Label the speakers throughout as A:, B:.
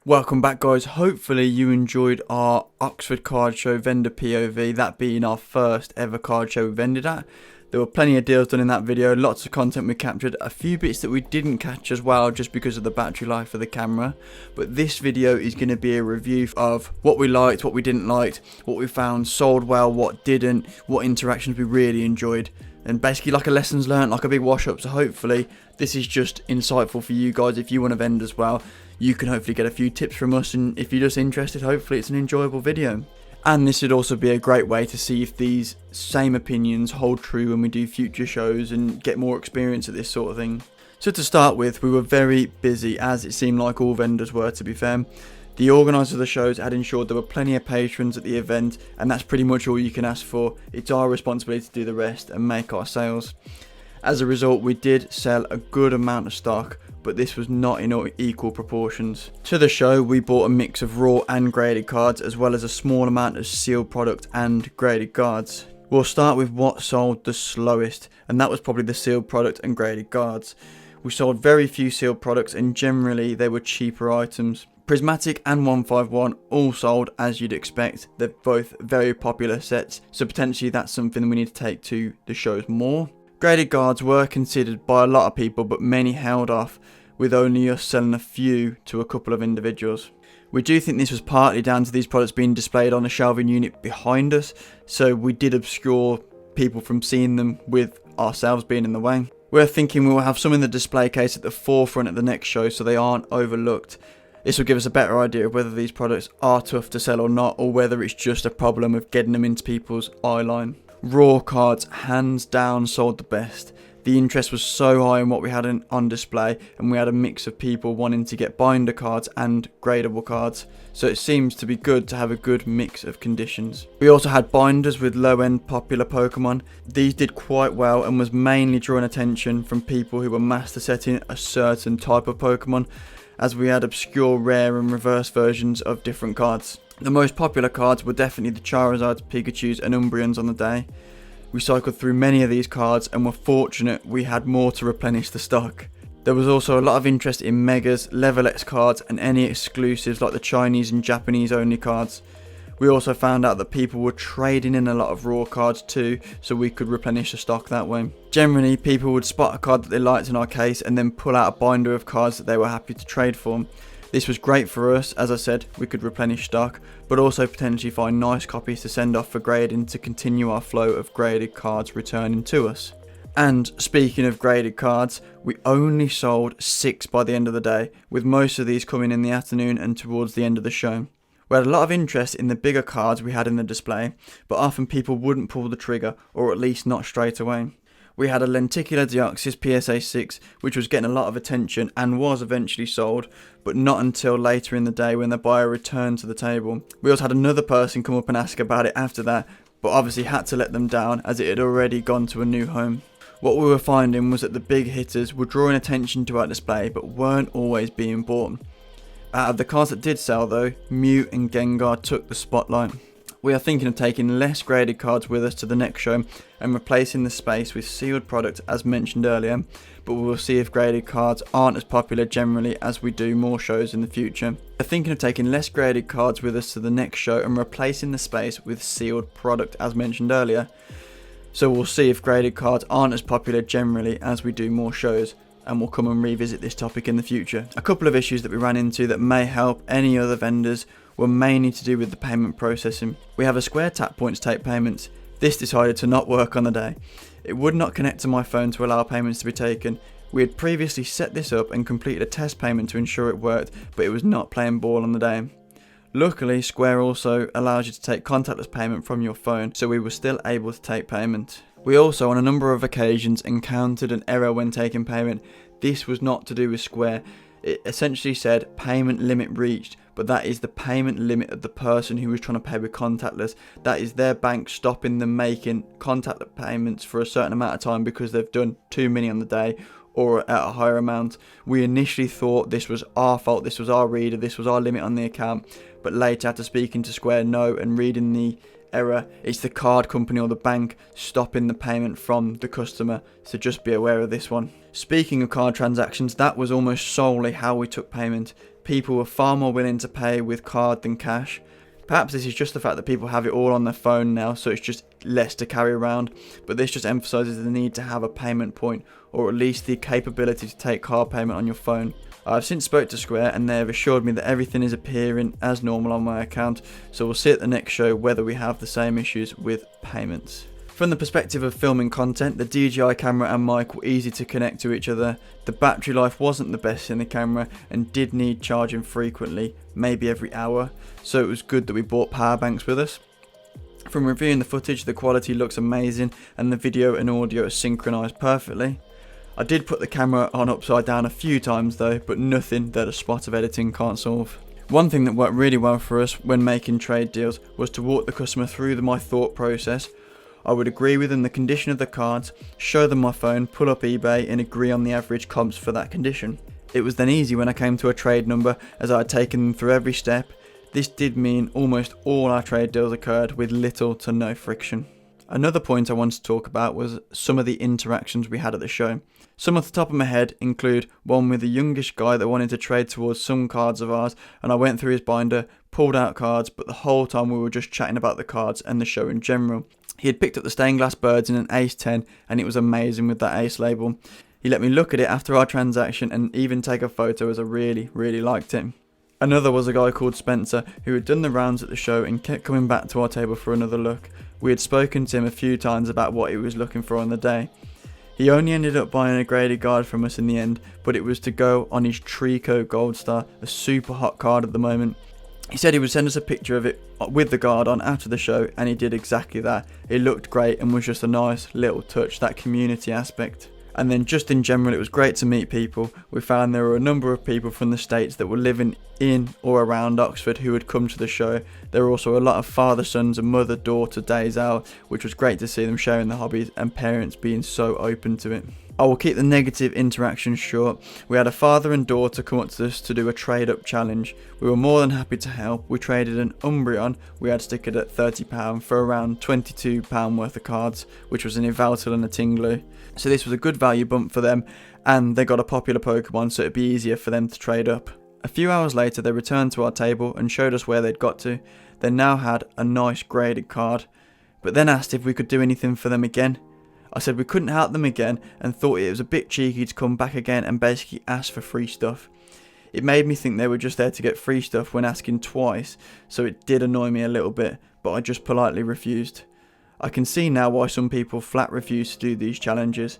A: Welcome back, guys. Hopefully you enjoyed our Oxford card show vendor POV, that being our first ever card show we vended at. There were plenty of deals done in that video, lots of content we captured, a few bits that we didn't catch as well just because of the battery life of the camera. But this video is going to be a review of what we liked, what we didn't like, what we found sold well, what didn't, what interactions we really enjoyed. And basically like a lessons learned, like a big wash up. So hopefully this is just insightful for you guys. If you want to vend as well, you can hopefully get a few tips from us. And if you're just interested, hopefully it's an enjoyable video. And this would also be a great way to see if these same opinions hold true when we do future shows and get more experience at this sort of thing. So to start with, we were very busy, as it seemed like all vendors were, to be fair. The organiser of the shows had ensured there were plenty of patrons at the event, and that's pretty much all you can ask for. It's our responsibility to do the rest and make our sales. As a result, we did sell a good amount of stock, but this was not in equal proportions. To the show, we bought a mix of raw and graded cards, as well as a small amount of sealed product and graded cards. We'll start with what sold the slowest, and that was probably the sealed product and graded cards. We sold very few sealed products, and generally they were cheaper items. Prismatic and 151 all sold as you'd expect. They're both very popular sets, so potentially that's something we need to take to the shows more. Graded cards were considered by a lot of people, but many held off, with only us selling a few to a couple of individuals. We do think this was partly down to these products being displayed on a shelving unit behind us, so we did obscure people from seeing them with ourselves being in the way. We're thinking we'll have some in the display case at the forefront at the next show so they aren't overlooked. This will give us a better idea of whether these products are tough to sell or not, or whether it's just a problem of getting them into people's eye line. Raw cards hands down sold the best. The interest was so high in what we had on display, and we had a mix of people wanting to get binder cards and gradable cards, so it seems to be good to have a good mix of conditions. We also had binders with low-end popular Pokemon. These did quite well and was mainly drawing attention from people who were master setting a certain type of Pokemon, as we had obscure rare and reverse versions of different cards. The most popular cards were definitely the Charizards, Pikachus and Umbreons on the day. We cycled through many of these cards and were fortunate we had more to replenish the stock. There was also a lot of interest in Megas, Level X cards and any exclusives like the Chinese and Japanese only cards. We also found out that people were trading in a lot of raw cards too, so we could replenish the stock that way. Generally, people would spot a card that they liked in our case and then pull out a binder of cards that they were happy to trade for. This was great for us, as I said, we could replenish stock, but also potentially find nice copies to send off for grading to continue our flow of graded cards returning to us. And speaking of graded cards, we only sold 6 by the end of the day, with most of these coming in the afternoon and towards the end of the show. We had a lot of interest in the bigger cards we had in the display, but often people wouldn't pull the trigger, or at least not straight away. We had a Lenticular Deoxys PSA 6, which was getting a lot of attention and was eventually sold, but not until later in the day when the buyer returned to the table. We also had another person come up and ask about it after that, but obviously had to let them down as it had already gone to a new home. What we were finding was that the big hitters were drawing attention to our display, but weren't always being bought. Out of the cards that did sell though, Mew and Gengar took the spotlight. We are thinking of taking less graded cards with us to the next show and replacing the space with sealed product as mentioned earlier, but we will see if graded cards aren't as popular generally as we do more shows in the future. We are thinking of taking less graded cards with us to the next show and replacing the space with sealed product as mentioned earlier, so we'll see if graded cards aren't as popular generally as we do more shows, and we'll come and revisit this topic in the future. A couple of issues that we ran into that may help any other vendors were mainly to do with the payment processing. We have a Square tap point to take payments. This decided to not work on the day. It would not connect to my phone to allow payments to be taken. We had previously set this up and completed a test payment to ensure it worked, but it was not playing ball on the day. Luckily, Square also allows you to take contactless payment from your phone, so we were still able to take payment. We also on a number of occasions encountered an error when taking payment. This was not to do with Square. It essentially said payment limit reached, but that is the payment limit of the person who was trying to pay with contactless. That is their bank stopping them making contactless payments for a certain amount of time because they've done too many on the day or at a higher amount. We initially thought this was our fault, this was our reader, this was our limit on the account, but later after speaking to Square No and reading the error. It's the card company or the bank stopping the payment from the customer, so just be aware of this one. Speaking of card transactions, that was almost solely how we took payment. People were far more willing to pay with card than cash. Perhaps this is just the fact that people have it all on their phone now, so it's just less to carry around, but this just emphasises the need to have a payment point, or at least the capability to take card payment on your phone. I've since spoke to Square and they have assured me that everything is appearing as normal on my account, so we'll see at the next show whether we have the same issues with payments. From the perspective of filming content, the DJI camera and mic were easy to connect to each other. The battery life wasn't the best in the camera and did need charging frequently, maybe every hour, so it was good that we brought power banks with us. From reviewing the footage, the quality looks amazing and the video and audio are synchronised perfectly. I did put the camera on upside down a few times though, but nothing that a spot of editing can't solve. One thing that worked really well for us when making trade deals was to walk the customer through my thought process. I would agree with them the condition of the cards, show them my phone, pull up eBay and agree on the average comps for that condition. It was then easy when I came to a trade number, as I had taken them through every step. This did mean almost all our trade deals occurred with little to no friction. Another point I wanted to talk about was some of the interactions we had at the show. Some off the top of my head include one with a youngish guy that wanted to trade towards some cards of ours, and I went through his binder, pulled out cards, but the whole time we were just chatting about the cards and the show in general. He had picked up the stained glass birds in an Ace 10 and it was amazing with that Ace label. He let me look at it after our transaction and even take a photo, as I really liked it. Another was a guy called Spencer who had done the rounds at the show and kept coming back to our table for another look. We had spoken to him a few times about what he was looking for on the day. He only ended up buying a graded card from us in the end, but it was to go on his Trico Gold Star, a super hot card at the moment. He said he would send us a picture of it with the guard on after the show, and he did exactly that. It looked great and was just a nice little touch, that community aspect. And then just in general, it was great to meet people. We found there were a number of people from the States that were living in or around Oxford who had come to the show. There were also a lot of father-sons and mother-daughter days out, which was great to see them sharing their hobbies and parents being so open to it. I will keep the negative interactions short. We had a father and daughter come up to us to do a trade-up challenge. We were more than happy to help. We traded an Umbreon, we had stickered at £30 for around £22 worth of cards, which was an Yveltal and a Tinglu. So this was a good value bump for them, and they got a popular Pokemon, so it'd be easier for them to trade up. A few hours later they returned to our table and showed us where they'd got to. They now had a nice graded card, but then asked if we could do anything for them again. I said we couldn't help them again and thought it was a bit cheeky to come back again and basically ask for free stuff. It made me think they were just there to get free stuff when asking twice, so it did annoy me a little bit, but I just politely refused. I can see now why some people flat refuse to do these challenges.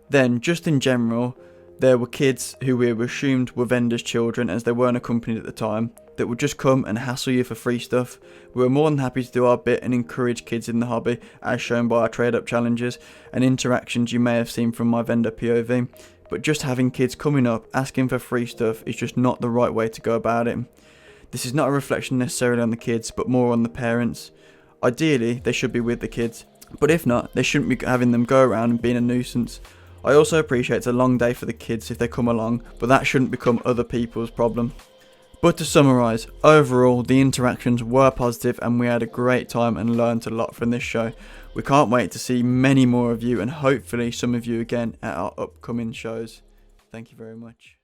A: Then, just in general, there were kids who we assumed were vendors' children, as they weren't accompanied at the time, that would just come and hassle you for free stuff. We were more than happy to do our bit and encourage kids in the hobby, as shown by our trade-up challenges and interactions you may have seen from my vendor POV, but just having kids coming up asking for free stuff is just not the right way to go about it. This is not a reflection necessarily on the kids, but more on the parents. Ideally, they should be with the kids, but if not, they shouldn't be having them go around and being a nuisance. I also appreciate it's a long day for the kids if they come along, but that shouldn't become other people's problem. But to summarise, overall the interactions were positive and we had a great time and learnt a lot from this show. We can't wait to see many more of you and hopefully some of you again at our upcoming shows. Thank you very much.